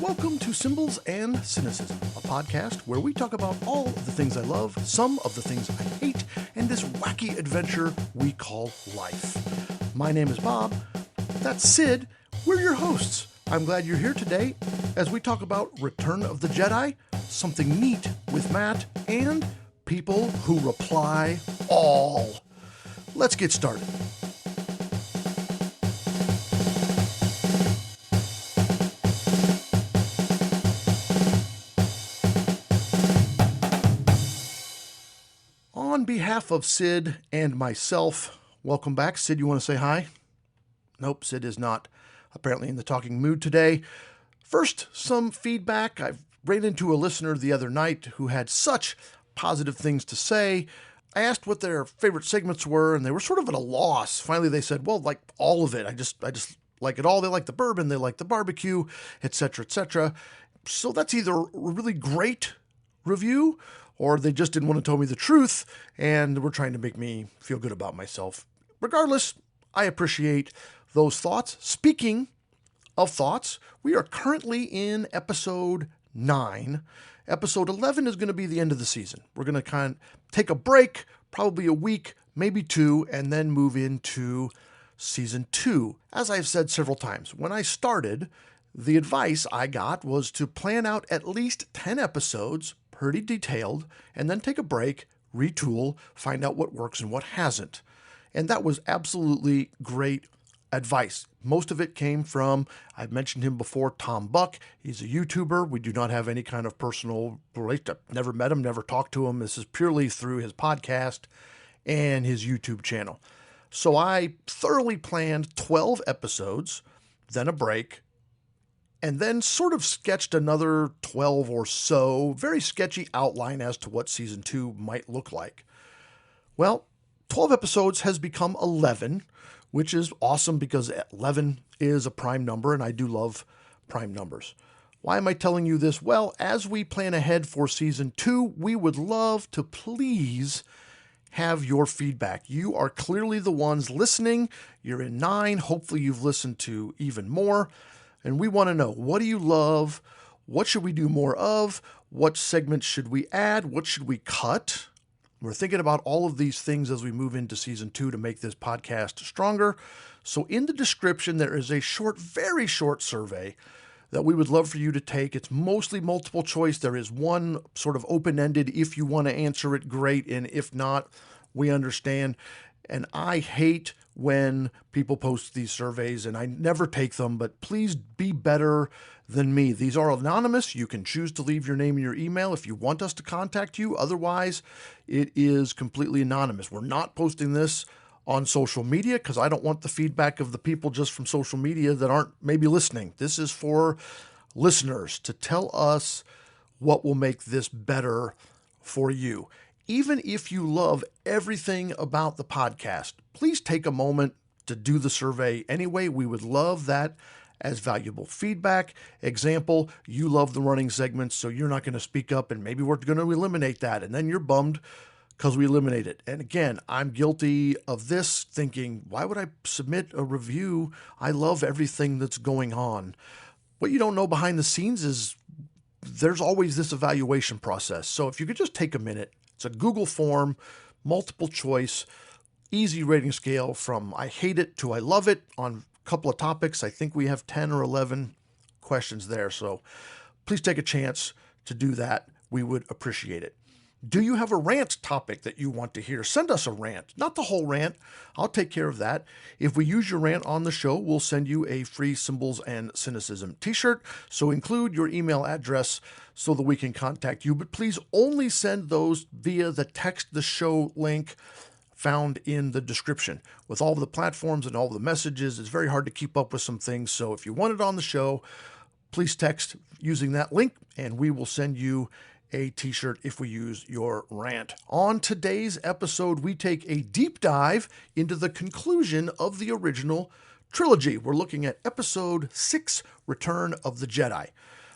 Welcome to Symbols and Cynicism, a podcast where we talk about all of the things I love, some of the things I hate, and this wacky adventure we call life. My name is Bob. That's Sid. We're your hosts. I'm glad you're here today as we talk about Return of the Jedi, something neat with Matt, and people who reply all. Let's get started. On behalf of Sid and myself, welcome back. Sid, you want to say hi? Nope, Sid is not apparently in the talking mood today. First, some feedback. I ran into a listener the other night who had such positive things to say. I asked what their favorite segments were, and they were sort of at a loss. Finally, they said, well, like all of it. I just like it all. They like the bourbon, they like the barbecue, etc., etc. So that's either a really great review or they just didn't want to tell me the truth and were trying to make me feel good about myself. Regardless, I appreciate those thoughts. Speaking of thoughts, we are currently in episode 9. Episode 11 is going to be the end of the season. We're going to kind of take a break, probably a week, maybe 2, and then move into season 2. As I've said several times, when I started, the advice I got was to plan out at least 10 episodes, pretty detailed, and then take a break, retool, find out what works and what hasn't. And that was absolutely great advice. Most of it came from, I've mentioned him before, Tom Buck. He's a YouTuber. We do not have any kind of personal relationship. Never met him, never talked to him. This is purely through his podcast and his YouTube channel. So I thoroughly planned 12 episodes, then a break, and then sort of sketched another 12 or so, very sketchy outline as to what season 2 might look like. Well, 12 episodes has become 11, which is awesome because 11 is a prime number, and I do love prime numbers. Why am I telling you this? Well, as we plan ahead for season 2, we would love to please have your feedback. You are clearly the ones listening. You're in 9. Hopefully you've listened to even more. And we want to know, what do you love? What should we do more of? What segments should we add? What should we cut? We're thinking about all of these things as we move into season 2 to make this podcast stronger. So in the description, there is a short, very short survey that we would love for you to take. It's mostly multiple choice. There is one sort of open-ended. If you want to answer it, great. And if not, we understand. And I hate when people post these surveys, and I never take them, but please be better than me. These are anonymous. You can choose to leave your name and your email if you want us to contact you. Otherwise, it is completely anonymous. We're not posting this on social media because I don't want the feedback of the people just from social media that aren't maybe listening. This is for listeners to tell us what will make this better for you. Even if you love everything about the podcast, please take a moment to do the survey anyway. We would love that as valuable feedback. Example, you love the running segments, so you're not going to speak up, and maybe we're going to eliminate that, and then you're bummed because we eliminate it. And again, I'm guilty of this, thinking, why would I submit a review? I love everything that's going on. What you don't know behind the scenes is there's always this evaluation process. So if you could just take a minute, it's a Google form, multiple choice, easy rating scale from I hate it to I love it on a couple of topics. I think we have 10 or 11 questions there. So please take a chance to do that. We would appreciate it. Do you have a rant topic that you want to hear? Send us a rant, not the whole rant. I'll take care of that. If we use your rant on the show, we'll send you a free Symbols and Cynicism t-shirt. So include your email address so that we can contact you. But please only send those via the text the show link found in the description. With all of the platforms and all the messages, it's very hard to keep up with some things. So if you want it on the show, please text using that link and we will send you a t-shirt if we use your rant. On today's episode, we take a deep dive into the conclusion of the original trilogy. We're looking at episode 6, Return of the Jedi.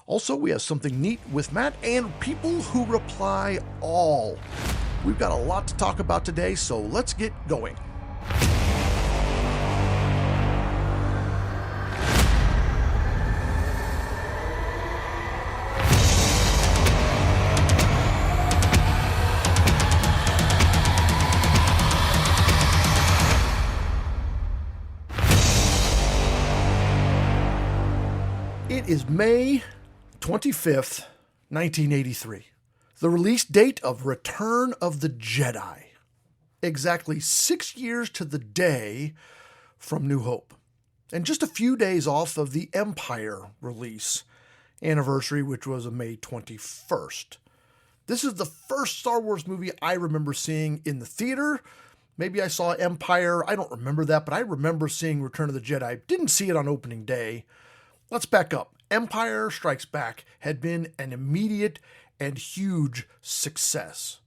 Also, we have something neat with Matt and people who reply all. We've got a lot to talk about today, so let's get going. is May 25th, 1983, the release date of Return of the Jedi. Exactly 6 years to the day from New Hope, and just a few days off of the Empire release anniversary, which was on May 21st. This is the first Star Wars movie I remember seeing in the theater. Maybe I saw Empire, I don't remember that, but I remember seeing Return of the Jedi. Didn't see it on opening day. Let's back up. Empire Strikes Back had been an immediate and huge success.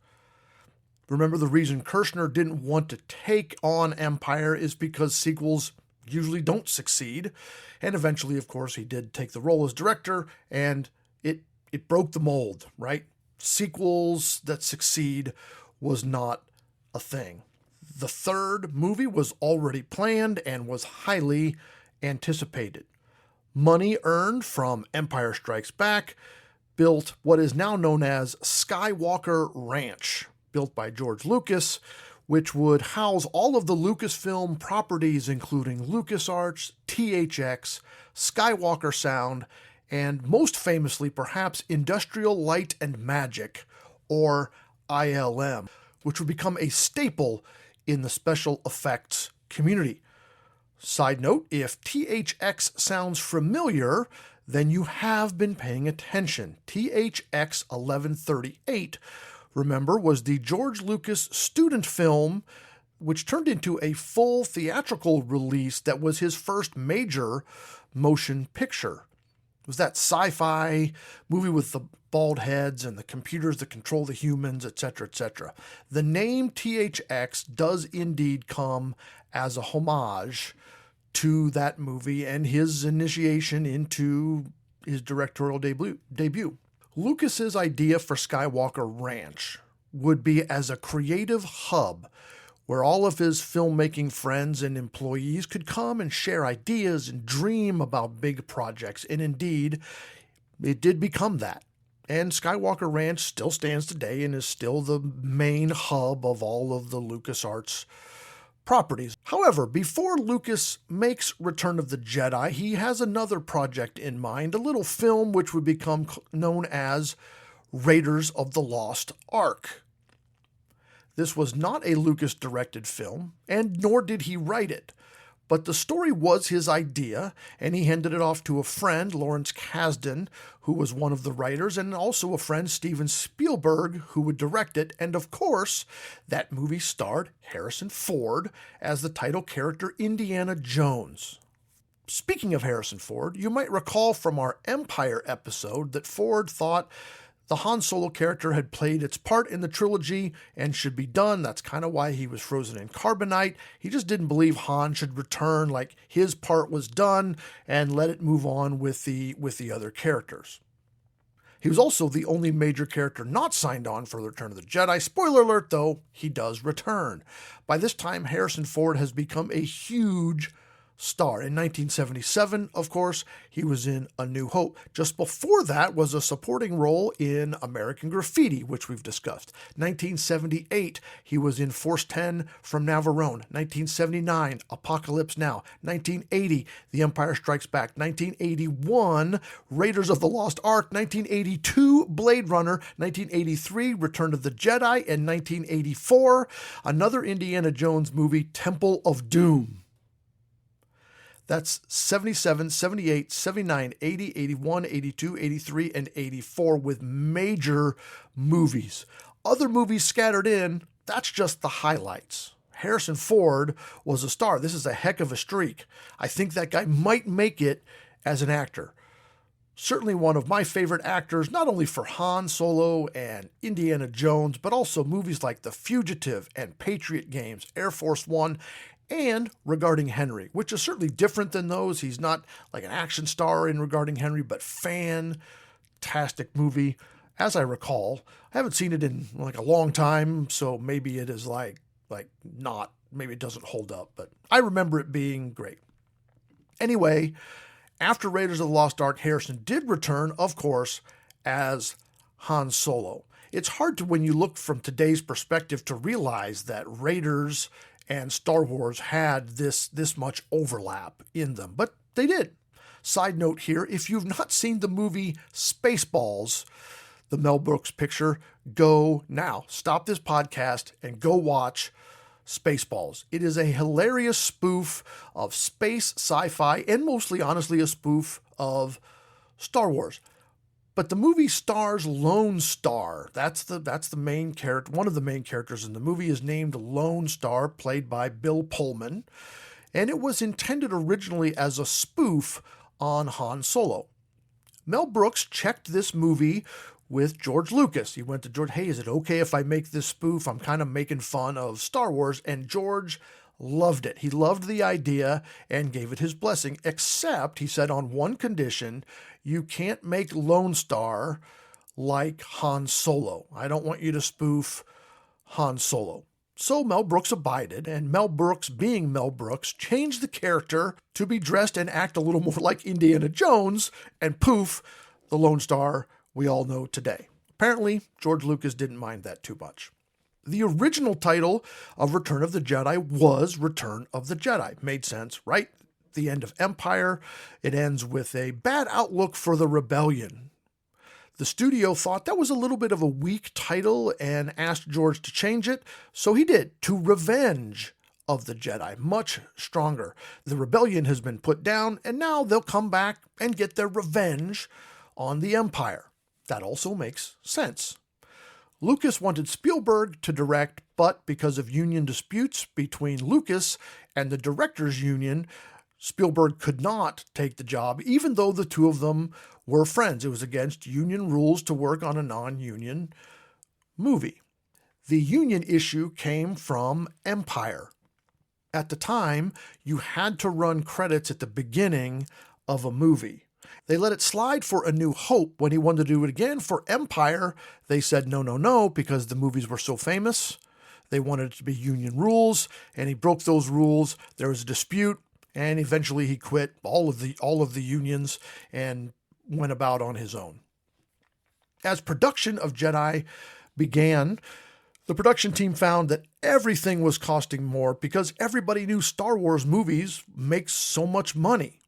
Remember, the reason Kirshner didn't want to take on Empire is because sequels usually don't succeed. And eventually, of course, he did take the role as director, and it broke the mold, right? Sequels that succeed was not a thing. The third movie was already planned and was highly anticipated. Money earned from Empire Strikes Back built what is now known as Skywalker Ranch, built by George Lucas, which would house all of the Lucasfilm properties, including LucasArts, THX, Skywalker Sound, and most famously, perhaps, Industrial Light and Magic, or ILM, which would become a staple in the special effects community. Side note, if THX sounds familiar, then you have been paying attention. THX 1138, remember, was the George Lucas student film, which turned into a full theatrical release that was his first major motion picture. It was that sci-fi movie with the bald heads and the computers that control the humans, etc., etc. The name THX does indeed come as a homage to that movie and his initiation into his directorial debut. Lucas's idea for Skywalker Ranch would be as a creative hub where all of his filmmaking friends and employees could come and share ideas and dream about big projects. And indeed, it did become that. And Skywalker Ranch still stands today and is still the main hub of all of the LucasArts properties. However, before Lucas makes Return of the Jedi, he has another project in mind, a little film which would become known as Raiders of the Lost Ark. This was not a Lucas-directed film, and nor did he write it. But the story was his idea, and he handed it off to a friend, Lawrence Kasdan, who was one of the writers, and also a friend, Steven Spielberg, who would direct it. And of course, that movie starred Harrison Ford as the title character Indiana Jones. Speaking of Harrison Ford, you might recall from our Empire episode that Ford thought the Han Solo character had played its part in the trilogy and should be done. That's kind of why he was frozen in carbonite. He just didn't believe Han should return, like his part was done, and let it move on with the other characters. He was also the only major character not signed on for the Return of the Jedi. Spoiler alert, though, he does return. By this time, Harrison Ford has become a huge star. In 1977, of course, he was in A New Hope. Just before that was a supporting role in American Graffiti, which we've discussed. 1978, he was in Force 10 from Navarone. 1979, Apocalypse Now. 1980, The Empire Strikes Back. 1981, Raiders of the Lost Ark. 1982, Blade Runner. 1983, Return of the Jedi. And 1984, another Indiana Jones movie, Temple of Doom. That's 77, 78, 79, 80, 81, 82, 83, and 84 with major movies. Other movies scattered in, that's just the highlights. Harrison Ford was a star. This is a heck of a streak. I think that guy might make it as an actor. Certainly one of my favorite actors, not only for Han Solo and Indiana Jones, but also movies like The Fugitive and Patriot Games, Air Force One, and Regarding Henry, which is certainly different than those. He's not like an action star in Regarding Henry, but fantastic movie, as I recall. I haven't seen it in like a long time, so maybe it is like not, maybe it doesn't hold up, but I remember it being great. Anyway, after Raiders of the Lost Ark, Harrison did return, of course, as Han Solo. It's hard to, when you look from today's perspective, to realize that Raiders and Star Wars had this much overlap in them, but they did. Side note here, if you've not seen the movie Spaceballs, the Mel Brooks picture, go now. Stop this podcast and go watch Spaceballs. It is a hilarious spoof of space sci-fi and mostly, honestly, a spoof of Star Wars. But the movie stars Lone Star. That's the main character. One of the main characters in the movie is named Lone Star, played by Bill Pullman. And it was intended originally as a spoof on Han Solo. Mel Brooks checked this movie with George Lucas. He went to George, hey, is it okay if I make this spoof? I'm kind of making fun of Star Wars. And George loved it. He loved the idea and gave it his blessing, except, he said, on one condition: you can't make Lone Star like Han Solo. I don't want you to spoof Han Solo. So Mel Brooks abided, and Mel Brooks, being Mel Brooks, changed the character to be dressed and act a little more like Indiana Jones, and poof, the Lone Star we all know today. Apparently, George Lucas didn't mind that too much. The original title of Return of the Jedi was Return of the Jedi. Made sense, right? The end of Empire. It ends with a bad outlook for the rebellion. The studio thought that was a little bit of a weak title and asked George to change it, so he did, to Revenge of the Jedi. Much stronger. The rebellion has been put down, and now they'll come back and get their revenge on the Empire. That also makes sense. Lucas wanted Spielberg to direct, but because of union disputes between Lucas and the directors' union, Spielberg could not take the job, even though the two of them were friends. It was against union rules to work on a non-union movie. The union issue came from Empire. At the time, you had to run credits at the beginning of a movie. They let it slide for A New Hope. When he wanted to do it again for Empire, they said no, because the movies were so famous. They wanted it to be union rules, and he broke those rules. There was a dispute, and eventually he quit all of the unions and went about on his own. As production of Jedi began, the production team found that everything was costing more because everybody knew Star Wars movies make so much money.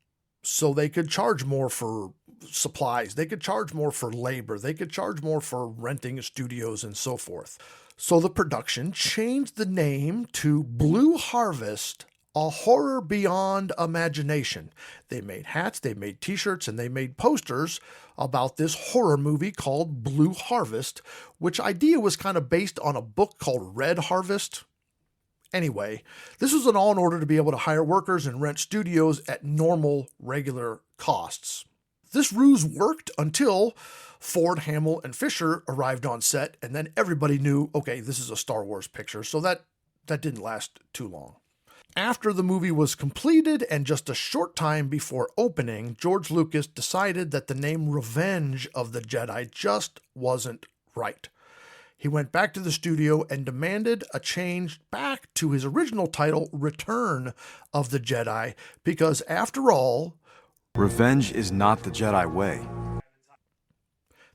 So they could charge more for supplies, they could charge more for labor, they could charge more for renting studios and so forth. So the production changed the name to Blue Harvest, a horror beyond imagination. They made hats, they made t-shirts, and they made posters about this horror movie called Blue Harvest, which idea was kind of based on a book called Red Harvest. Anyway, this was all in order to be able to hire workers and rent studios at normal, regular costs. This ruse worked until Ford, Hamill, and Fisher arrived on set, and then everybody knew, okay, this is a Star Wars picture, so that didn't last too long. After the movie was completed and just a short time before opening, George Lucas decided that the name Revenge of the Jedi just wasn't right. He went back to the studio and demanded a change back to his original title, Return of the Jedi, because after all, revenge is not the Jedi way.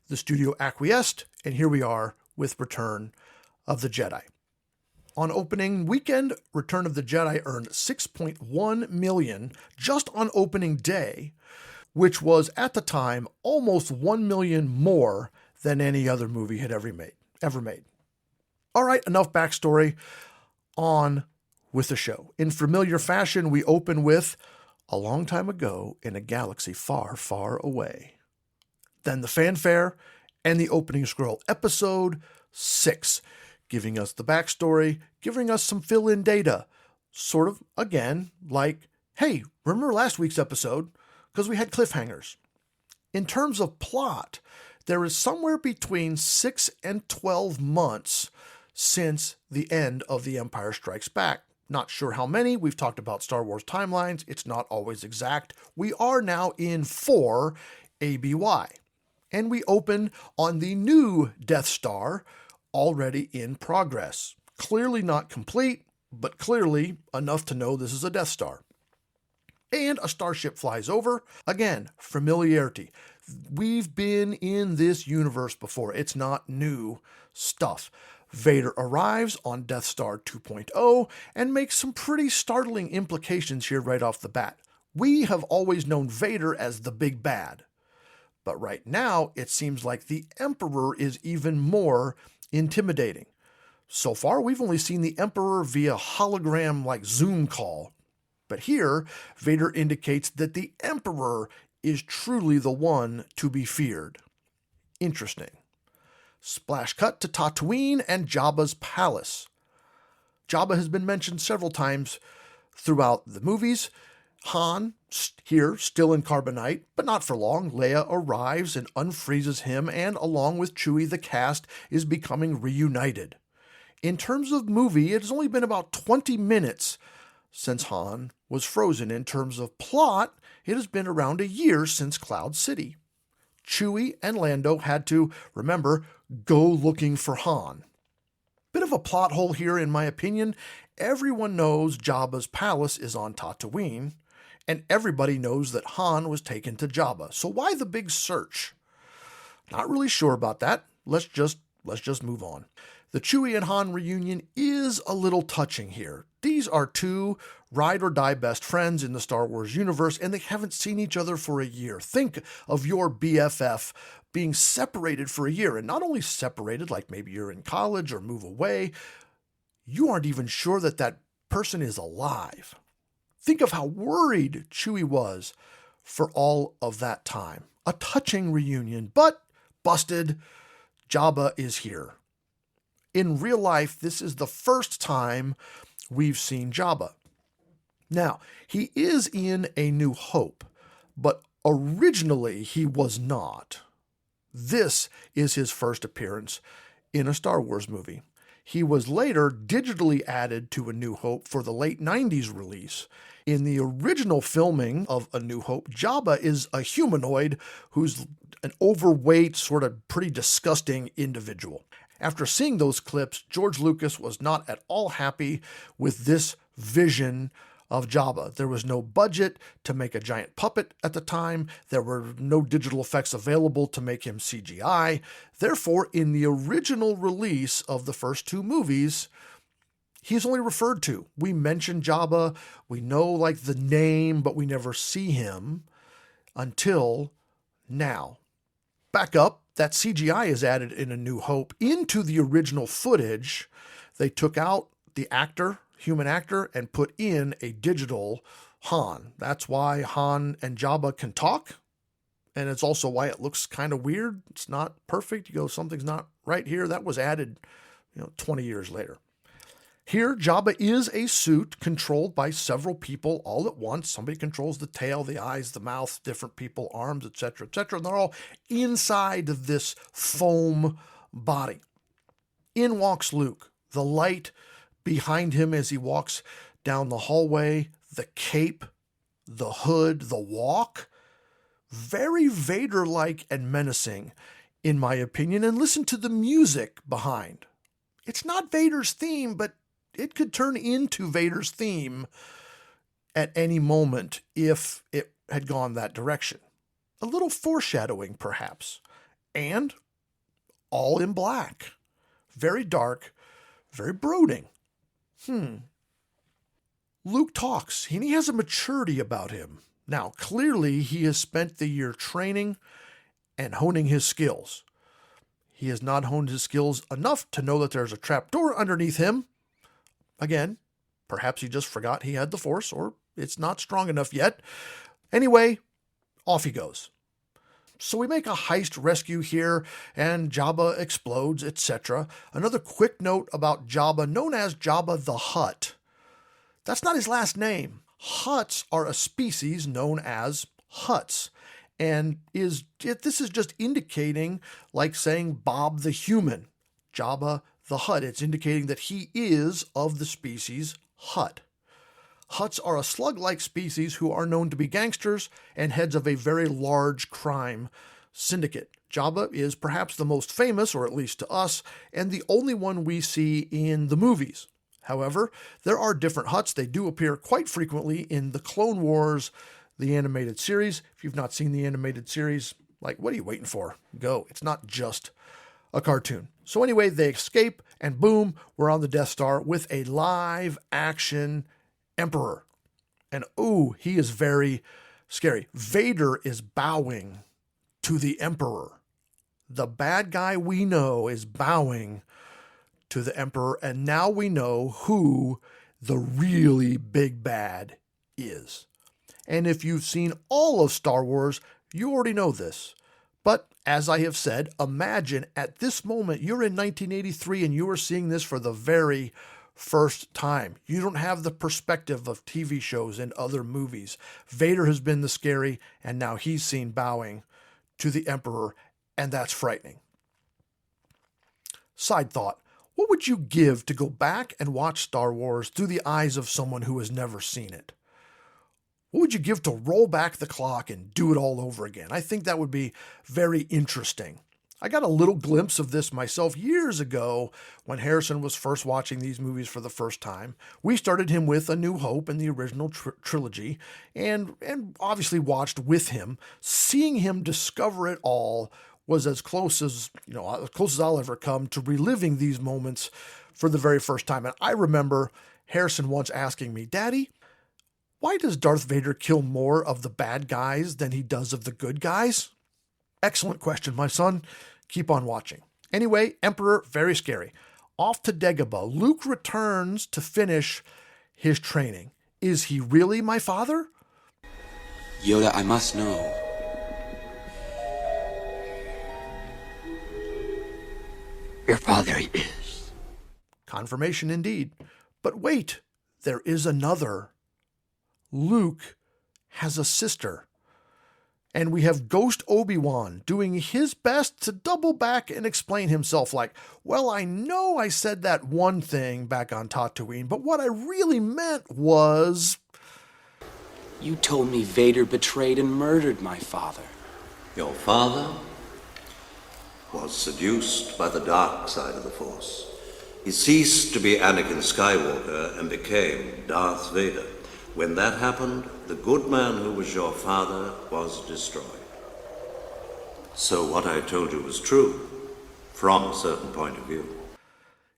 The studio acquiesced, and here we are with Return of the Jedi. On opening weekend, Return of the Jedi earned $6.1 million just on opening day, which was at the time almost $1 million more than any other movie had ever made. All right, enough backstory. On with the show. In familiar fashion, we open with a long time ago in a galaxy far, far away. Then the fanfare and the opening scroll. Episode 6, giving us the backstory, giving us some fill-in data. Sort of, again, like, hey, remember last week's episode? Because we had cliffhangers. In terms of plot, there is somewhere between 6 and 12 months since the end of The Empire Strikes Back. Not sure how many. We've talked about Star Wars timelines. It's not always exact. We are now in 4 ABY. And we open on the new Death Star, already in progress. Clearly not complete, but clearly enough to know this is a Death Star. And a starship flies over. Again, familiarity. We've been in this universe before. It's not new stuff. Vader arrives on Death Star 2.0 and makes some pretty startling implications here right off the bat. We have always known Vader as the big bad, but right now it seems like the Emperor is even more intimidating. So far, we've only seen the Emperor via hologram like Zoom call, but here, Vader indicates that the Emperor is truly the one to be feared. Interesting. Splash cut to Tatooine and Jabba's palace. Jabba has been mentioned several times throughout the movies. Han, here, still in carbonite, but not for long. Leia arrives and unfreezes him, and along with Chewie, the cast is becoming reunited. In terms of movie, it has only been about 20 minutes since Han was frozen. In terms of plot, it has been around a year since Cloud City. Chewie and Lando had to, remember, go looking for Han. Bit of a plot hole here, in my opinion. Everyone knows Jabba's palace is on Tatooine, and everybody knows that Han was taken to Jabba. So why the big search? Not really sure about that. Let's just move on. The Chewie and Han reunion is a little touching here. These are two ride-or-die best friends in the Star Wars universe, and they haven't seen each other for a year. Think of your BFF being separated for a year, and not only separated, like maybe you're in college or move away, you aren't even sure that that person is alive. Think of how worried Chewie was for all of that time. A touching reunion, but busted. Jabba is here. In real life, this is the first time we've seen Jabba. Now, he is in A New Hope, but originally he was not. This is his first appearance in a Star Wars movie. He was later digitally added to A New Hope for the late 90s release. In the original filming of A New Hope, Jabba is a humanoid who's an overweight, sort of pretty disgusting individual. After seeing those clips, George Lucas was not at all happy with this vision of Jabba. There was no budget to make a giant puppet at the time. There were no digital effects available to make him CGI. Therefore, in the original release of the first two movies, he's only referred to. We mention Jabba, we know like the name, but we never see him until now. Back up, that CGI is added in A New Hope into the original footage. They took out the actor, human actor, and put in a digital Han. That's why Han and Jabba can talk, and it's also why it looks kind of weird. It's not perfect. You go, something's not right here. That was added, 20 years later. Here, Jabba is a suit controlled by several people all at once. Somebody controls the tail, the eyes, the mouth, different people, arms, etc., etc. And they're all inside of this foam body. In walks Luke, the light behind him as he walks down the hallway, the cape, the hood, the walk. Very Vader-like and menacing, in my opinion. And listen to the music behind. It's not Vader's theme, but it could turn into Vader's theme at any moment if it had gone that direction. A little foreshadowing, perhaps. And all in black. Very dark, very brooding. Luke talks, and he has a maturity about him. Now, clearly, he has spent the year training and honing his skills. He has not honed his skills enough to know that there's a trapdoor underneath him. Again, perhaps he just forgot he had the Force, or it's not strong enough yet. Anyway, off he goes. So we make a heist rescue here, and Jabba explodes, etc. Another quick note about Jabba, known as Jabba the Hutt. That's not his last name. Hutts are a species known as Hutts. And this is just indicating, like saying Bob the Human, Jabba the Hutt. It's indicating that he is of the species Hutt. Hutts are a slug-like species who are known to be gangsters and heads of a very large crime syndicate. Jabba is perhaps the most famous, or at least to us, and the only one we see in the movies. However, there are different Hutts. They do appear quite frequently in the Clone Wars, the animated series. If you've not seen the animated series, what are you waiting for? Go. It's not just a cartoon. So anyway, they escape, and boom, we're on the Death Star with a live-action Emperor. And ooh, he is very scary. Vader is bowing to the Emperor. The bad guy we know is bowing to the Emperor, and now we know who the really big bad is. And if you've seen all of Star Wars, you already know this. But as I have said, imagine at this moment you're in 1983 and you are seeing this for the very first time. You don't have the perspective of TV shows and other movies. Vader has been the scary, and now he's seen bowing to the Emperor, and that's frightening. Side thought, what would you give to go back and watch Star Wars through the eyes of someone who has never seen it? What would you give to roll back the clock and do it all over again? I think that would be very interesting. I got a little glimpse of this myself years ago when Harrison was first watching these movies for the first time. We started him with A New Hope and the original trilogy and obviously watched with him. Seeing him discover it all was as close as I'll ever come to reliving these moments for the very first time. And I remember Harrison once asking me, "Daddy, why does Darth Vader kill more of the bad guys than he does of the good guys?" Excellent question, my son. Keep on watching. Anyway, Emperor, very scary. Off to Dagobah. Luke returns to finish his training. Is he really my father? Yoda, I must know. Your father is. Confirmation indeed. But wait, there is another. Luke has a sister. And we have Ghost Obi-Wan doing his best to double back and explain himself like, well, I know I said that one thing back on Tatooine, but what I really meant was... You told me Vader betrayed and murdered my father. Your father was seduced by the dark side of the Force. He ceased to be Anakin Skywalker and became Darth Vader. When that happened, the good man who was your father was destroyed. So what I told you was true, from a certain point of view.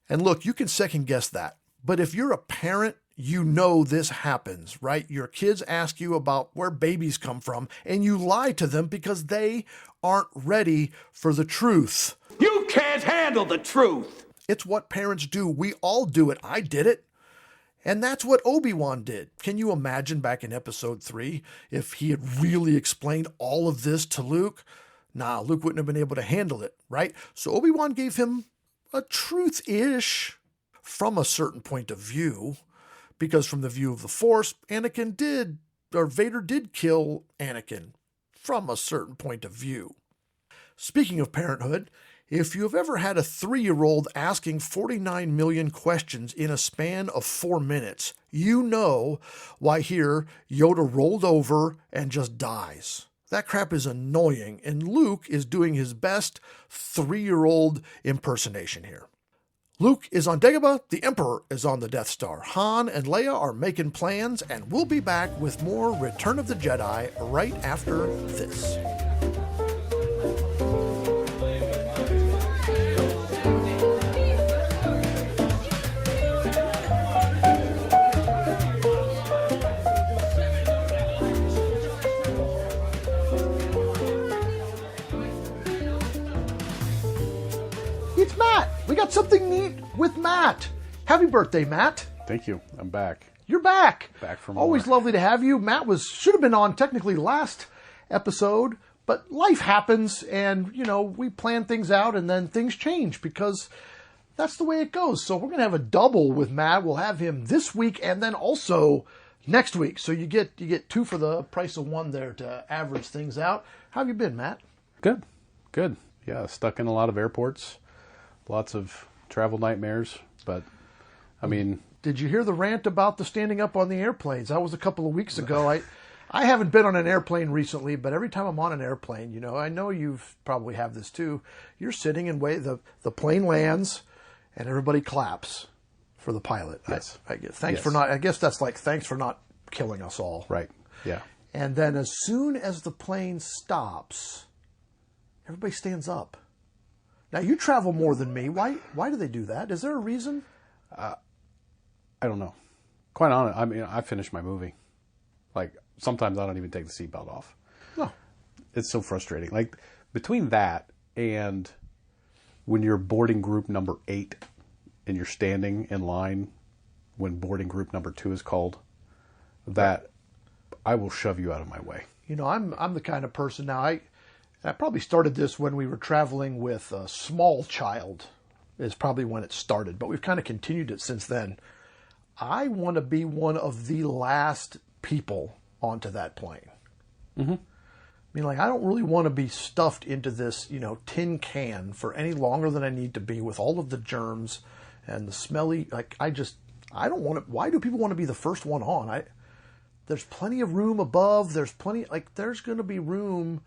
And look, you can second guess that. But if you're a parent, you know this happens, right? Your kids ask you about where babies come from, and you lie to them because they aren't ready for the truth. You can't handle the truth! It's what parents do. We all do it. I did it. And that's what Obi-Wan did. Can you imagine back in episode 3 if he had really explained all of this to Luke? Nah, Luke wouldn't have been able to handle it, right? So Obi-Wan gave him a truth-ish from a certain point of view, because from the view of the Force, Vader did kill Anakin from a certain point of view. Speaking of parenthood, if you've ever had a 3-year-old asking 49 million questions in a span of 4 minutes, you know why here Yoda rolled over and just dies. That crap is annoying, and Luke is doing his best 3-year-old impersonation here. Luke is on Dagobah, the Emperor is on the Death Star. Han and Leia are making plans, and we'll be back with more Return of the Jedi right after this. It's Matt. We got something neat with Matt. Happy birthday, Matt. Thank you. I'm back. You're back. Back for more. Always lovely to have you. Matt should have been on technically last episode, but life happens and, we plan things out and then things change because that's the way it goes. So we're going to have a double with Matt. We'll have him this week and then also next week. So you get 2 for the price of 1 there to average things out. How have you been, Matt? Good. Yeah, stuck in a lot of airports. Lots of travel nightmares, but Did you hear the rant about the standing up on the airplanes? That was a couple of weeks ago. I haven't been on an airplane recently, but every time I'm on an airplane, I know you've probably have this too. You're sitting and wait. The plane lands, and everybody claps for the pilot. Yes. I guess that's like thanks for not killing us all. Right. Yeah. And then as soon as the plane stops, everybody stands up. Now you travel more than me. Why do they do that? Is there a reason? I don't know. Quite honest, I finished my movie. Like, sometimes I don't even take the seatbelt off. No. It's so frustrating. Like, between that and when you're boarding group number 8 and you're standing in line when boarding group number 2 is called, that I will shove you out of my way. You know, I'm the kind of person now, I probably started this when we were traveling with a small child, is probably when it started, but we've kind of continued it since then. I want to be one of the last people onto that plane. Mm-hmm. I mean, like, I don't really want to be stuffed into this, you know, tin can for any longer than I need to be with all of the germs and the smelly, like, I don't want to, why do people want to be the first one on? There's plenty of room above, there's going to be room.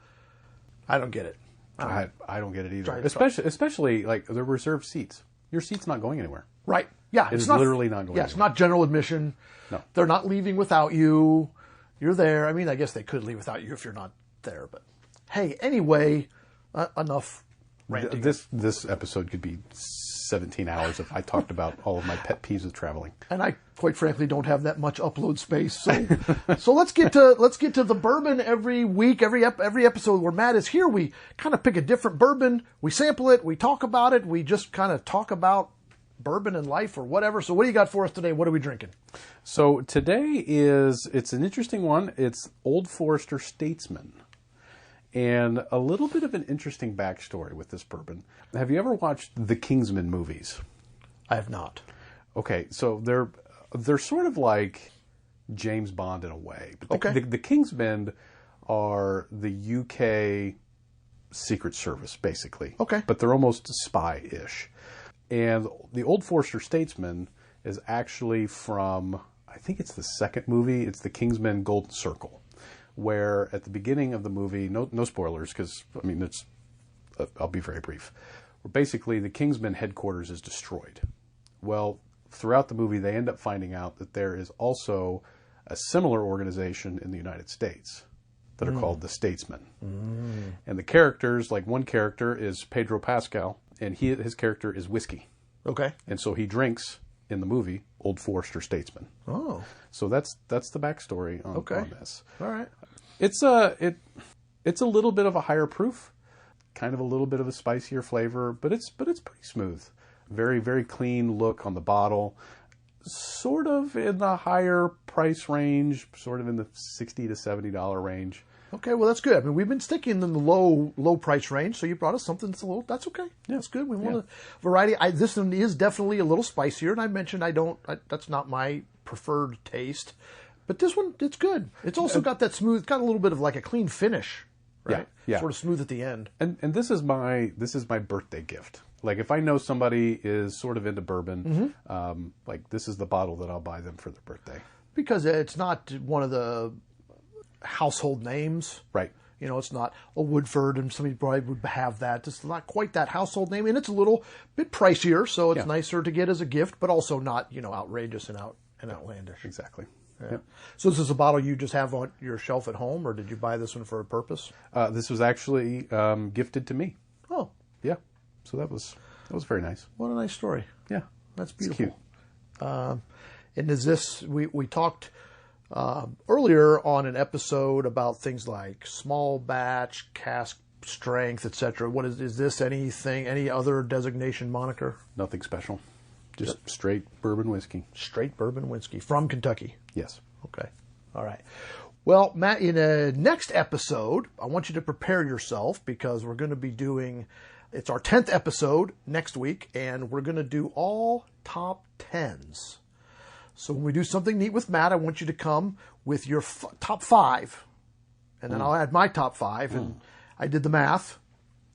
I don't get it. I don't get it either. Especially like the reserved seats. Your seat's not going anywhere. Right. Yeah. It's literally not going anywhere. Yeah, it's not general admission. No. They're not leaving without you. You're there. I mean, I guess they could leave without you if you're not there. But hey, anyway, enough ranting. This episode could be 17 hours if I talked about all of my pet peeves with traveling. And I, quite frankly, don't have that much upload space. So let's get to the bourbon every week, every episode where Matt is here. We kind of pick a different bourbon, we sample it, we talk about it, we just kind of talk about bourbon and life or whatever. So what do you got for us today? What are we drinking? So today it's an interesting one. It's Old Forester Statesman. And a little bit of an interesting backstory with this bourbon. Have you ever watched the Kingsman movies? I have not. Okay, so they're sort of like James Bond in a way. But the Kingsmen are the UK Secret Service, basically. Okay. But they're almost spy-ish. And the Old Forester Statesman is actually from, I think it's the second movie, it's the Kingsmen Golden Circle, where at the beginning of the movie, no spoilers, because, I mean, I'll be very brief, where basically the Kingsmen headquarters is destroyed. Well, throughout the movie, they end up finding out that there is also a similar organization in the United States that are called the Statesmen. Mm. And the characters, like one character is Pedro Pascal, and his character is whiskey. Okay. And so he drinks, in the movie, Old Forester Statesman. Oh. So that's the backstory on this. All right. It's a little bit of a higher proof, kind of a little bit of a spicier flavor, but it's pretty smooth. Very, very clean look on the bottle. Sort of in the higher price range, sort of in the $60 to $70 range. Okay, well that's good. I mean, we've been sticking in the low price range, so you brought us something that's okay. Yeah, that's good. We want a variety. This one is definitely a little spicier, and I mentioned that's not my preferred taste, but this one, it's good. It's also got that smooth, got a little bit of like a clean finish, right? Yeah. Sort of smooth at the end. And this is my birthday gift. Like if I know somebody is sort of into bourbon, like this is the bottle that I'll buy them for their birthday. Because it's not one of the household names. Right. You know, it's not a Woodford, and somebody probably would have that. It's not quite that household name, and it's a little bit pricier, so it's nicer to get as a gift, but also not, outrageous and outlandish. Exactly. Yeah. Yep. So this is a bottle you just have on your shelf at home, or did you buy this one for a purpose? This was actually gifted to me. Oh. Yeah. So that was very nice. What a nice story. Yeah. That's beautiful. It's cute. And is this, we talked earlier on an episode about things like small batch, cask strength, etc. What is this any other designation moniker? Nothing special. Just straight bourbon whiskey. Straight bourbon whiskey from Kentucky. Yes. Okay. All right. Well, Matt, in a next episode, I want you to prepare yourself because we're going to be it's our 10th episode next week, and we're going to do all top 10s. So when we do something neat with Matt, I want you to come with your top 5, and then I'll add my top 5. And I did the math.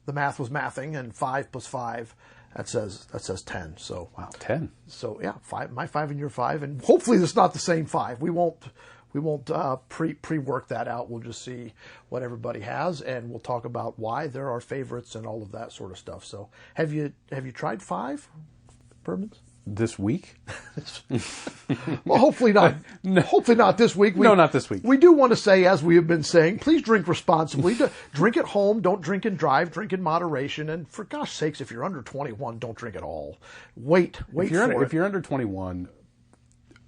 The math was mathing, and 5 plus 5, that says 10. So wow, 10. So yeah, 5, my 5 and your 5, and hopefully it's not the same 5. We won't pre-work that out. We'll just see what everybody has, and we'll talk about why they're our favorites and all of that sort of stuff. So have you tried 5 bourbons? This week? Well, hopefully not. No. Hopefully not this week. No, not this week. We do want to say, as we have been saying, please drink responsibly. Drink at home. Don't drink and drive. Drink in moderation. And for gosh sakes, if you're under 21, don't drink at all. Wait if you're under 21,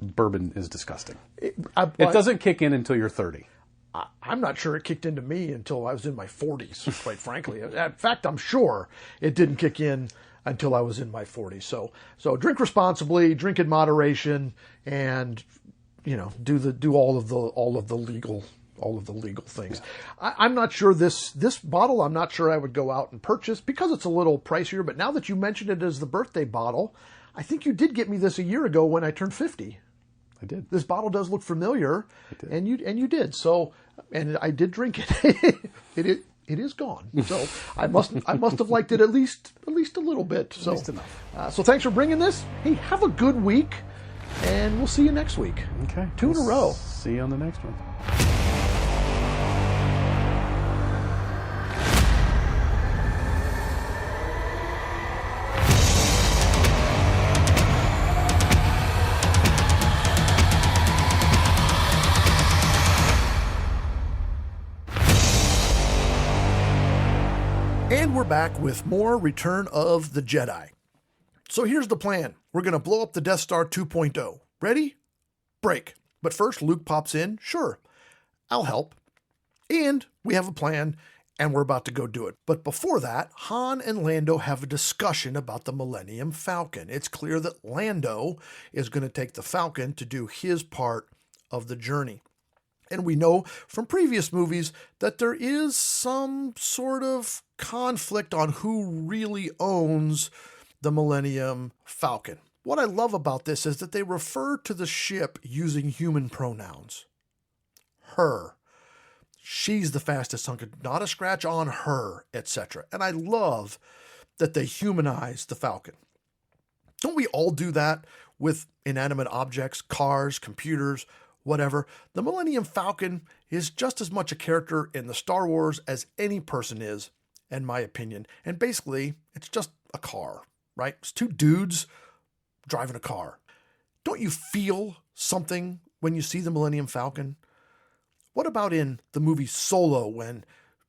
bourbon is disgusting. It It doesn't kick in until you're 30. I'm not sure it kicked into me until I was in my 40s, quite frankly. In fact, I'm sure it didn't kick in until I was in my 40s. So drink responsibly, drink in moderation, and do all of the legal things. Yeah. I'm not sure this bottle. I'm not sure I would go out and purchase because it's a little pricier. But now that you mentioned it as the birthday bottle, I think you did get me this a year ago when I turned 50. I did. This bottle does look familiar, and you did. So, and I did drink it. It is gone. So I must have liked it at least a little bit. So, at least enough. So thanks for bringing this. Hey, have a good week, and we'll see you next week. Okay. 2 in a row. See you on the next one. And we're back with more Return of the Jedi. So here's the plan. We're going to blow up the Death Star 2.0. Ready? Break. But first, Luke pops in. Sure, I'll help. And we have a plan, and we're about to go do it. But before that, Han and Lando have a discussion about the Millennium Falcon. It's clear that Lando is going to take the Falcon to do his part of the journey. And we know from previous movies that there is some sort of conflict on who really owns the Millennium Falcon. What I love about this is that they refer to the ship using human pronouns. Her. She's the fastest hunker, not a scratch on her, etc. And I love that they humanize the Falcon. Don't we all do that with inanimate objects, cars, computers, whatever? The Millennium Falcon is just as much a character in the Star Wars as any person is, in my opinion. And basically, it's just a car, right? It's two dudes driving a car. Don't you feel something when you see the Millennium Falcon? What about in the movie Solo when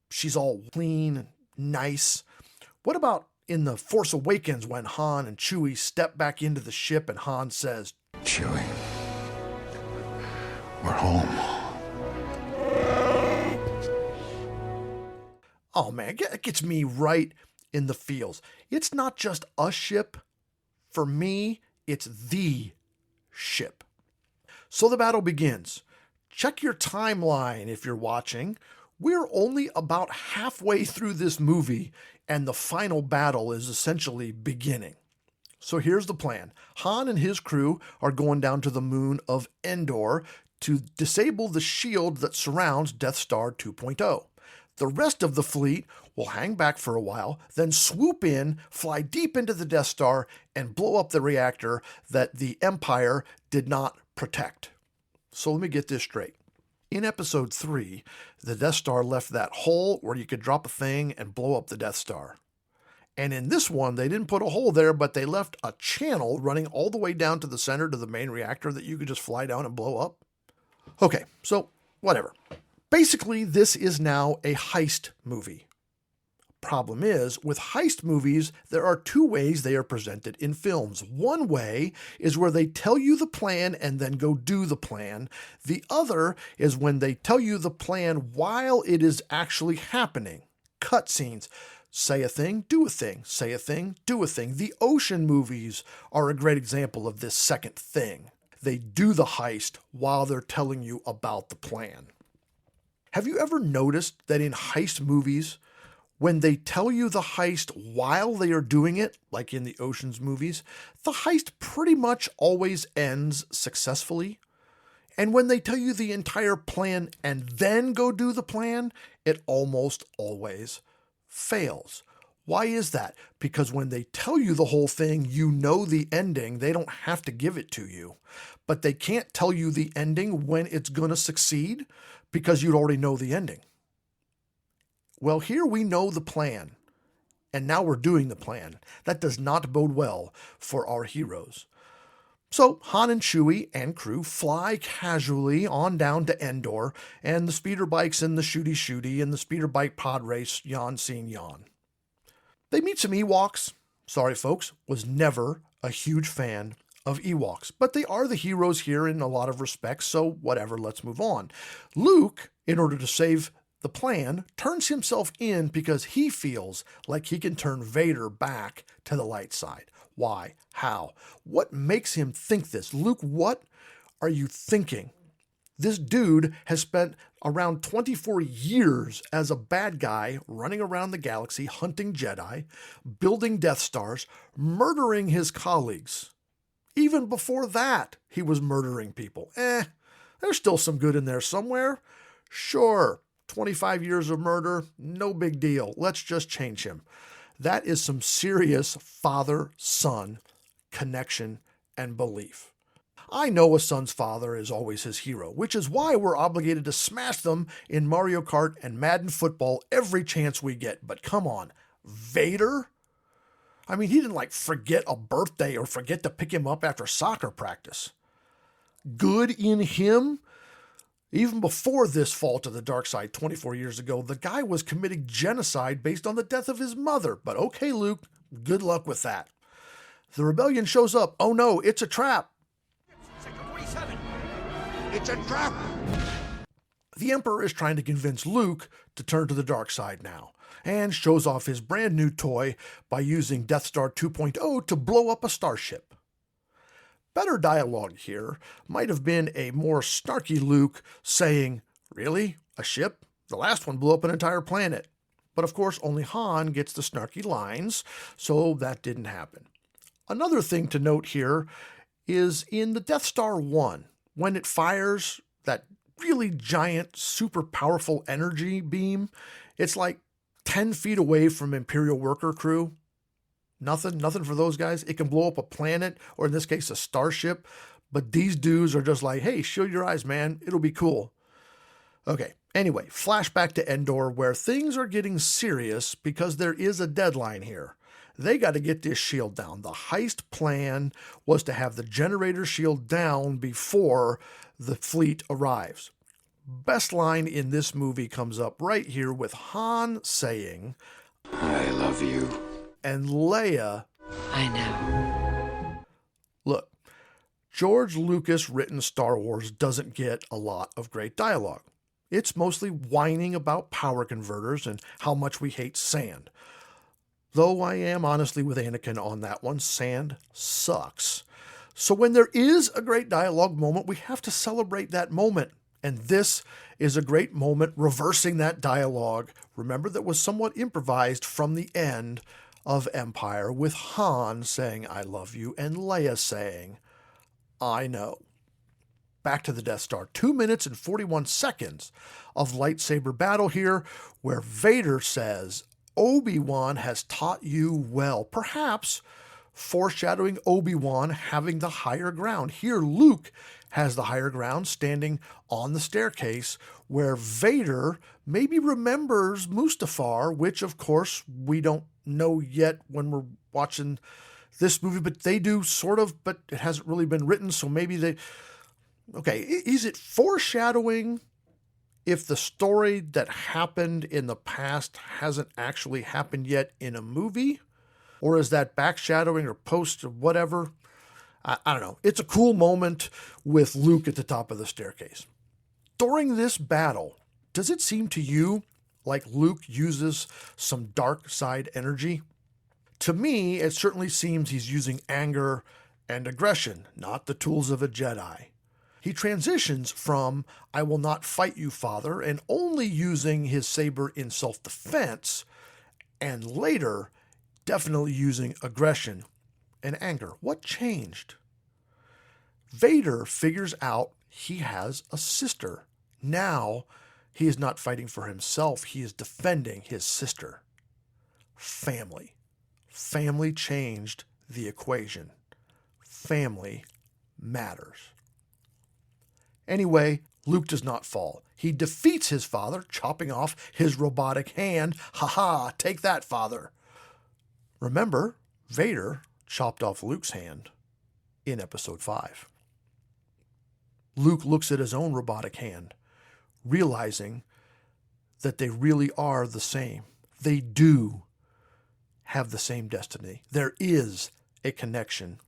she's all clean and nice? What about in The Force Awakens when Han and Chewie step back into the ship and Han says, Chewie, we're home. Oh man, it gets me right in the feels. It's not just a ship. For me, it's the ship. So the battle begins. Check your timeline if you're watching. We're only about halfway through this movie, and the final battle is essentially beginning. So here's the plan. Han and his crew are going down to the moon of Endor to disable the shield that surrounds Death Star 2.0. The rest of the fleet will hang back for a while, then swoop in, fly deep into the Death Star, and blow up the reactor that the Empire did not protect. So let me get this straight. In Episode 3, the Death Star left that hole where you could drop a thing and blow up the Death Star. And in this one, they didn't put a hole there, but they left a channel running all the way down to the center to the main reactor that you could just fly down and blow up. Okay, so whatever. Basically, this is now a heist movie. Problem is, with heist movies, there are two ways they are presented in films. One way is where they tell you the plan and then go do the plan. The other is when they tell you the plan while it is actually happening. Cutscenes. Say a thing, do a thing. Say a thing, do a thing. The Ocean movies are a great example of this second thing. They do the heist while they're telling you about the plan. Have you ever noticed that in heist movies, when they tell you the heist while they are doing it, like in the Ocean's movies, the heist pretty much always ends successfully? And when they tell you the entire plan and then go do the plan, it almost always fails. Why is that? Because when they tell you the whole thing, you know the ending. They don't have to give it to you. But they can't tell you the ending when it's going to succeed because you'd already know the ending. Well, here we know the plan, and now we're doing the plan. That does not bode well for our heroes. So Han and Chewie and crew fly casually on down to Endor, and the speeder bike's in the shooty and the speeder bike pod race, yawn scene yawn. They meet some Ewoks. Sorry folks, was never a huge fan of Ewoks, but they are the heroes here in a lot of respects, so whatever, let's move on. Luke, in order to save the plan, turns himself in because he feels like he can turn Vader back to the light side. Why? How? What makes him think this? Luke, what are you thinking? This dude has spent around 24 years as a bad guy running around the galaxy, hunting Jedi, building Death Stars, murdering his colleagues. Even before that, he was murdering people. There's still some good in there somewhere. Sure, 25 years of murder, no big deal. Let's just change him. That is some serious father-son connection and belief. I know a son's father is always his hero, which is why we're obligated to smash them in Mario Kart and Madden football every chance we get. But come on, Vader? I mean, he didn't forget a birthday or forget to pick him up after soccer practice. Good in him? Even before this fall to the dark side 24 years ago, the guy was committing genocide based on the death of his mother. But okay, Luke, good luck with that. The rebellion shows up. Oh no, it's a trap. It's a trap! The Emperor is trying to convince Luke to turn to the dark side now, and shows off his brand new toy by using Death Star 2.0 to blow up a starship. Better dialogue here might have been a more snarky Luke saying, "Really? A ship? The last one blew up an entire planet." But of course, only Han gets the snarky lines, so that didn't happen. Another thing to note here is in the Death Star 1, when it fires that really giant, super powerful energy beam, it's like 10 feet away from Imperial worker crew. Nothing for those guys. It can blow up a planet, or in this case, a starship. But these dudes are just like, hey, shield your eyes, man. It'll be cool. Okay, anyway, flashback to Endor, where things are getting serious because there is a deadline here. They got to get this shield down. The heist plan was to have the generator shield down before the fleet arrives. Best line in this movie comes up right here with Han saying, I love you. And Leia, I know. look, George Lucas written Star Wars doesn't get a lot of great dialogue. It's mostly whining about power converters and how much we hate sand. Though I am honestly with Anakin on that one, sand sucks. So when there is a great dialogue moment, we have to celebrate that moment. And this is a great moment reversing that dialogue. Remember, that was somewhat improvised from the end of Empire, with Han saying, I love you, and Leia saying, I know. Back to the Death Star. 2 minutes and 41 seconds of lightsaber battle here, where Vader says, Obi-Wan has taught you well. Perhaps foreshadowing Obi-Wan having the higher ground. Here, Luke has the higher ground, standing on the staircase, where Vader maybe remembers Mustafar, which, of course, we don't know yet when we're watching this movie, but they do sort of, but it hasn't really been written, so maybe they... Okay, is it foreshadowing if the story that happened in the past hasn't actually happened yet in a movie? Or is that backshadowing or post or whatever? I don't know. It's a cool moment with Luke at the top of the staircase. During this battle, does it seem to you like Luke uses some dark side energy? To me, it certainly seems he's using anger and aggression, not the tools of a Jedi. He transitions from, I will not fight you, Father, and only using his saber in self-defense, and later, definitely using aggression and anger. What changed? Vader figures out he has a sister. Now, he is not fighting for himself. He is defending his sister. Family. Family changed the equation. Family matters. Anyway, Luke does not fall. He defeats his father, chopping off his robotic hand. Ha ha, take that, Father. Remember, Vader chopped off Luke's hand in Episode 5. Luke looks at his own robotic hand, realizing that they really are the same. They do have the same destiny. There is a connection.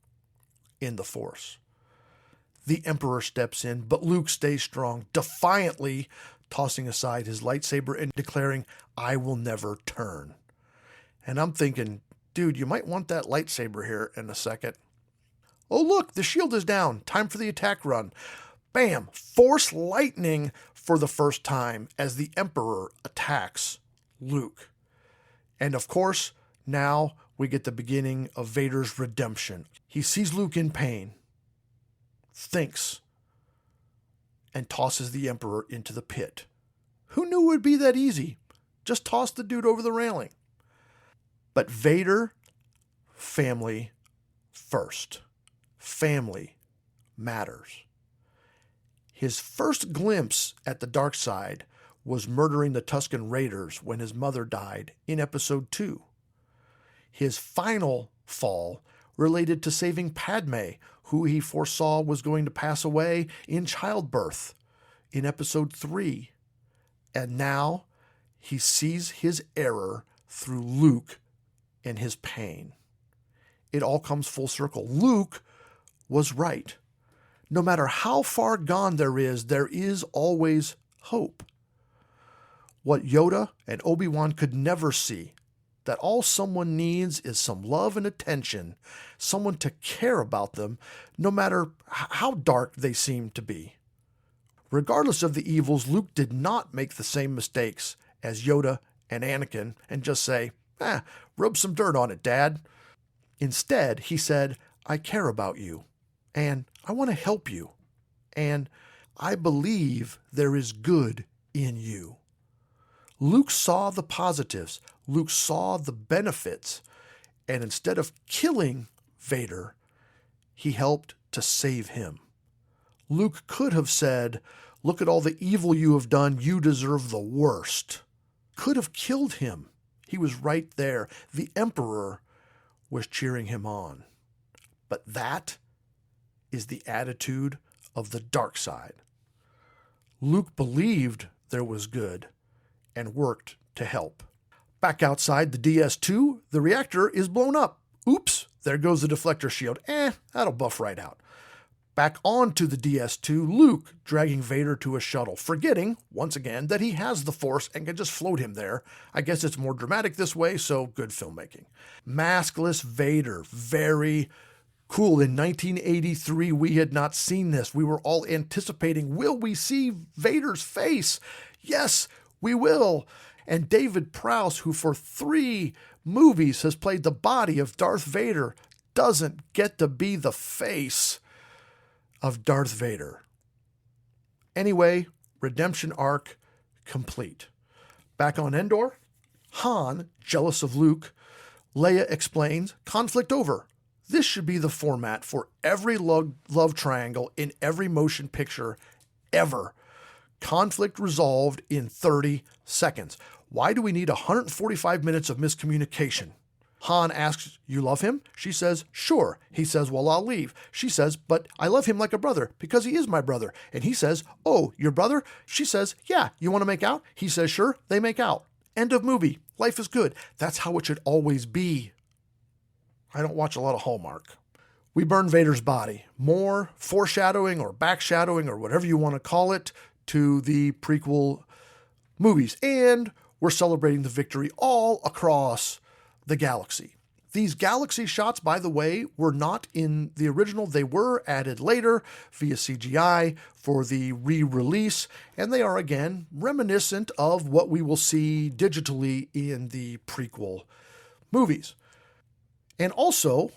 in the Force. The Emperor steps in, but Luke stays strong, defiantly tossing aside his lightsaber and declaring, "I will never turn." And I'm thinking, dude, you might want that lightsaber here in a second. Oh, look, the shield is down. Time for the attack run. Bam! Force lightning for the first time as the Emperor attacks Luke. And of course, now we get the beginning of Vader's redemption. He sees Luke in pain, thinks, and tosses the Emperor into the pit. Who knew it would be that easy? Just toss the dude over the railing. But Vader, family first. Family matters. His first glimpse at the dark side was murdering the Tusken Raiders when his mother died in Episode 2. His final fall related to saving Padme, who he foresaw was going to pass away in childbirth in Episode 3. And now he sees his error through Luke and his pain. It all comes full circle. Luke was right. No matter how far gone there is always hope. What Yoda and Obi-Wan could never see, that all someone needs is some love and attention, someone to care about them, no matter how dark they seem to be. Regardless of the evils, Luke did not make the same mistakes as Yoda and Anakin and just say, rub some dirt on it, Dad. Instead, he said, I care about you, and I want to help you, and I believe there is good in you. Luke saw the positives. Luke saw the benefits. And instead of killing Vader, he helped to save him. Luke could have said, look at all the evil you have done. You deserve the worst. Could have killed him. He was right there. The Emperor was cheering him on. But that is the attitude of the dark side. Luke believed there was good and worked to help. Back outside the DS2, the reactor is blown up. Oops, there goes the deflector shield. That'll buff right out. Back onto the DS2, Luke dragging Vader to a shuttle, forgetting, once again, that he has the Force and can just float him there. I guess it's more dramatic this way, so good filmmaking. Maskless Vader, very cool. In 1983, we had not seen this. We were all anticipating, will we see Vader's face? Yes, we will. And David Prowse, who for 3 movies has played the body of Darth Vader, doesn't get to be the face of Darth Vader. Anyway, redemption arc complete. Back on Endor, Han, jealous of Luke, Leia explains, conflict over. This should be the format for every love triangle in every motion picture ever. Conflict resolved in 30 seconds. Why do we need 145 minutes of miscommunication? Han asks, you love him? She says, sure. He says, well, I'll leave. She says, but I love him like a brother because he is my brother. And he says, oh, your brother? She says, yeah, you want to make out? He says, sure. They make out. End of movie. Life is good. That's how it should always be. I don't watch a lot of Hallmark. We burn Vader's body. More foreshadowing or backshadowing or whatever you want to call it to the prequel movies. And we're celebrating the victory all across the galaxy. These galaxy shots, by the way, were not in the original. They were added later via CGI for the re-release, and they are, again, reminiscent of what we will see digitally in the prequel movies. And also,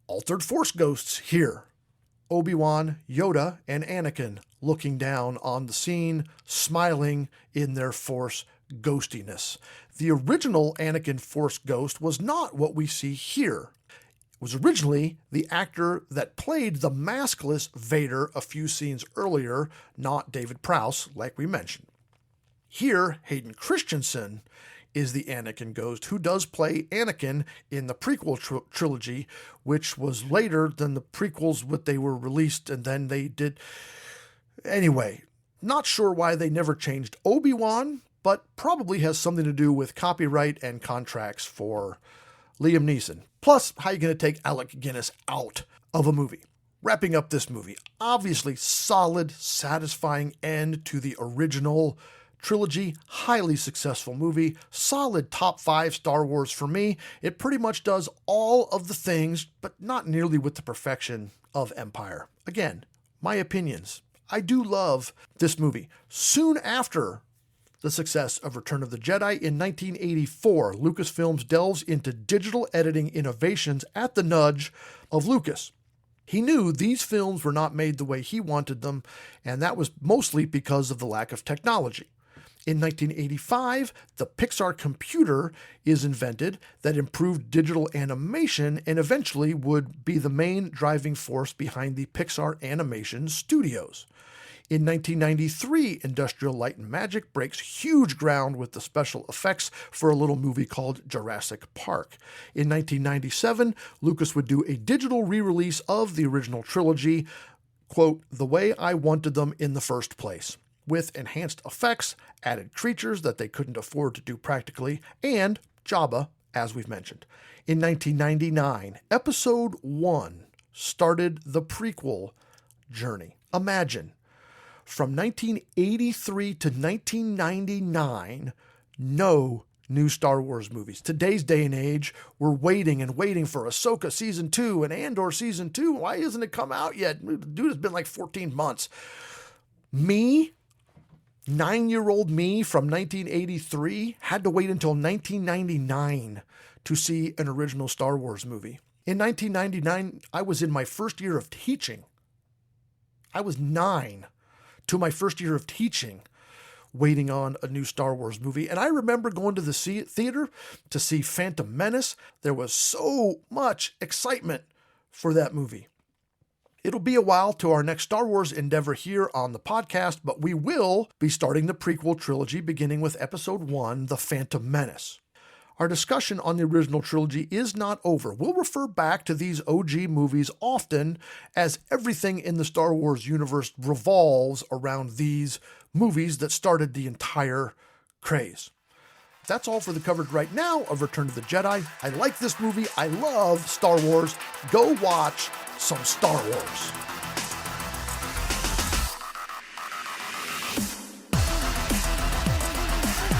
altered Force ghosts here. Obi-Wan, Yoda, and Anakin looking down on the scene, smiling in their Force ghostiness. The original Anakin Force ghost was not what we see here. It was originally the actor that played the maskless Vader a few scenes earlier, not David Prowse, like we mentioned. Here, Hayden Christensen is the Anakin ghost, who does play Anakin in the prequel trilogy, which was later than the prequels, what they were released, and then they did. Anyway, not sure why they never changed Obi-Wan, but probably has something to do with copyright and contracts for Liam Neeson. Plus, how are you going to take Alec Guinness out of a movie? Wrapping up this movie, obviously solid, satisfying end to the original trilogy, highly successful movie, solid top 5 Star Wars for me. It pretty much does all of the things, but not nearly with the perfection of Empire. Again, my opinions. I do love this movie. Soon after the success of Return of the Jedi in 1984, Lucasfilms delves into digital editing innovations at the nudge of Lucas. He knew these films were not made the way he wanted them, and that was mostly because of the lack of technology. In 1985, the Pixar computer is invented that improved digital animation and eventually would be the main driving force behind the Pixar Animation Studios. In 1993, Industrial Light and Magic breaks huge ground with the special effects for a little movie called Jurassic Park. In 1997, Lucas would do a digital re-release of the original trilogy, quote, the way I wanted them in the first place, with enhanced effects, added creatures that they couldn't afford to do practically, and Jabba, as we've mentioned. In 1999, Episode 1 started the prequel journey. Imagine, from 1983 to 1999, no new Star Wars movies. Today's day and age, we're waiting and waiting for Ahsoka Season 2 and Andor Season 2. Why hasn't it come out yet? Dude, it's been like 14 months. Me, 9-year-old me from 1983, had to wait until 1999 to see an original Star Wars movie. In 1999, I was in my first year of teaching. I was 9 to my first year of teaching, waiting on a new Star Wars movie. And I remember going to the theater to see Phantom Menace. There was so much excitement for that movie. It'll be a while to our next Star Wars endeavor here on the podcast, but we will be starting the prequel trilogy beginning with Episode 1, The Phantom Menace. Our discussion on the original trilogy is not over. We'll refer back to these OG movies often, as everything in the Star Wars universe revolves around these movies that started the entire craze. That's all for the coverage right now of Return of the Jedi. I like this movie. I love Star Wars. Go watch some Star Wars.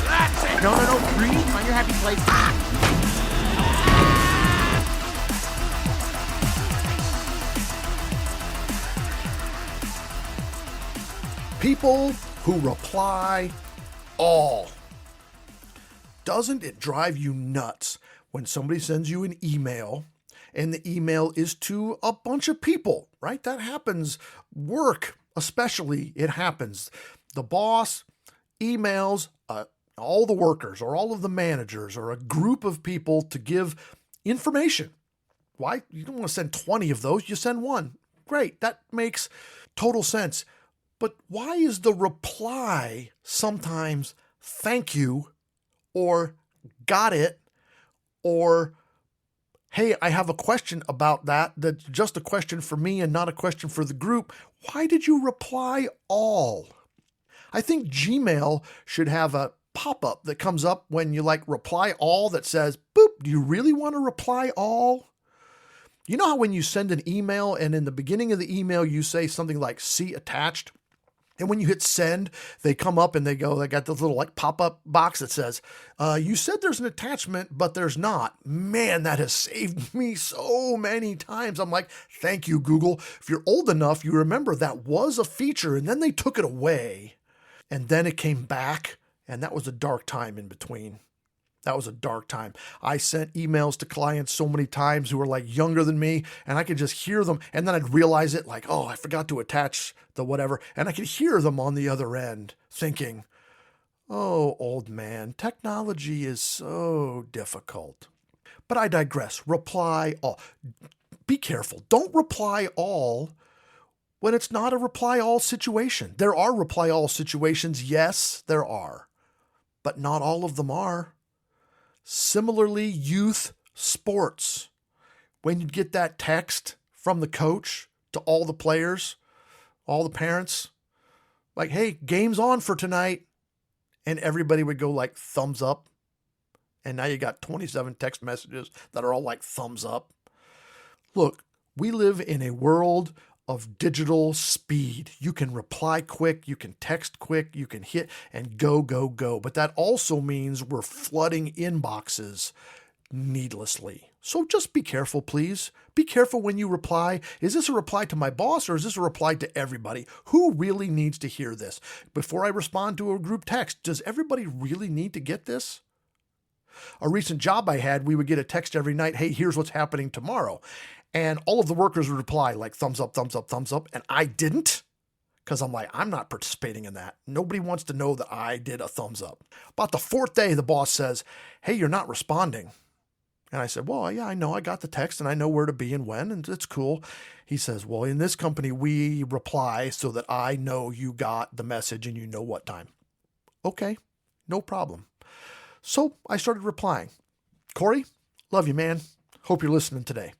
That's it! No, breathe. Find your happy place. People who reply all. Doesn't it drive you nuts when somebody sends you an email and the email is to a bunch of people, right? That happens. Work, especially, it happens. The boss emails all the workers or all of the managers or a group of people to give information. Why? You don't want to send 20 of those. You send one. Great. That makes total sense. But why is the reply sometimes thank you or got it or hey, I have a question about that that's just a question for me and not a question for the group? Why did you reply all? I think Gmail should have a pop-up that comes up when you reply all that says, boop, do you really want to reply all? You know how when you send an email and in the beginning of the email you say something like see attached? And when you hit send, they come up and they got this little pop-up box that says, you said there's an attachment, but there's not. Man, that has saved me so many times. I'm like, thank you, Google. If you're old enough, you remember that was a feature and then they took it away and then it came back. And that was a dark time in between. That was a dark time. I sent emails to clients so many times who were younger than me, and I could just hear them. And then I'd realize it oh, I forgot to attach the whatever. And I could hear them on the other end thinking, oh, old man, technology is so difficult. But I digress. Reply all. Be careful. Don't reply all when it's not a reply all situation. There are reply all situations. Yes, there are. But not all of them are. Similarly, youth sports. When you get that text from the coach to all the players, all the parents, hey, game's on for tonight. And everybody would go thumbs up. And now you got 27 text messages that are all thumbs up. Look, we live in a world of digital speed. You can reply quick, you can text quick, you can hit and go, go, go. But that also means we're flooding inboxes needlessly. So just be careful, please. Be careful when you reply. Is this a reply to my boss or is this a reply to everybody? Who really needs to hear this? Before I respond to a group text, does everybody really need to get this? A recent job I had, we would get a text every night, hey, here's what's happening tomorrow. And all of the workers would reply like thumbs up, thumbs up, thumbs up. And I didn't, because I'm like, I'm not participating in that. Nobody wants to know that I did a thumbs up. About the fourth day, the boss says, hey, you're not responding. And I said, well, yeah, I know. I got the text and I know where to be and when, and it's cool. He says, well, in this company, we reply so that I know you got the message and you know what time. Okay, no problem. So I started replying. Corey, love you, man. Hope you're listening today.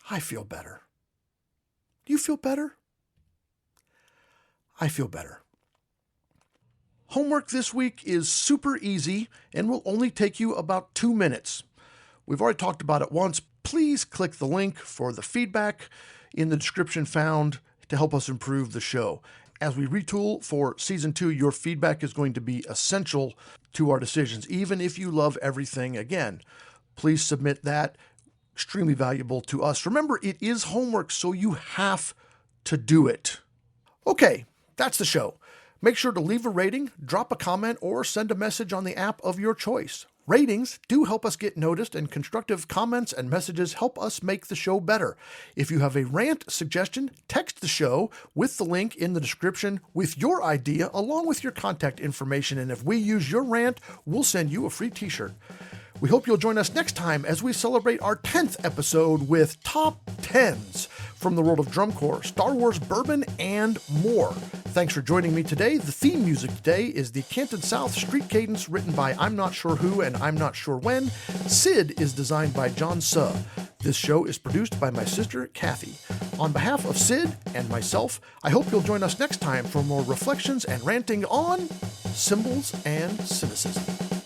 I feel better. Do you feel better? I feel better. Homework this week is super easy and will only take you about 2 minutes. We've already talked about it once. Please click the link for the feedback in the description found to help us improve the show. As we retool for season 2, your feedback is going to be essential to our decisions. Even if you love everything, again, please submit that. Extremely valuable to us. Remember, it is homework, so you have to do it. Okay, that's the show. Make sure to leave a rating, drop a comment, or send a message on the app of your choice. Ratings do help us get noticed, and constructive comments and messages help us make the show better. If you have a rant suggestion, text the show with the link in the description with your idea along with your contact information, and if we use your rant, we'll send you a free t-shirt. We hope you'll join us next time as we celebrate our 10th episode with Top 10s from the world of drum corps, Star Wars bourbon, and more. Thanks for joining me today. The theme music today is the Canton South Street Cadence, written by I'm Not Sure Who and I'm Not Sure When. Sid is designed by John Suh. This show is produced by my sister, Kathy. On behalf of Sid and myself, I hope you'll join us next time for more reflections and ranting on symbols and cynicism.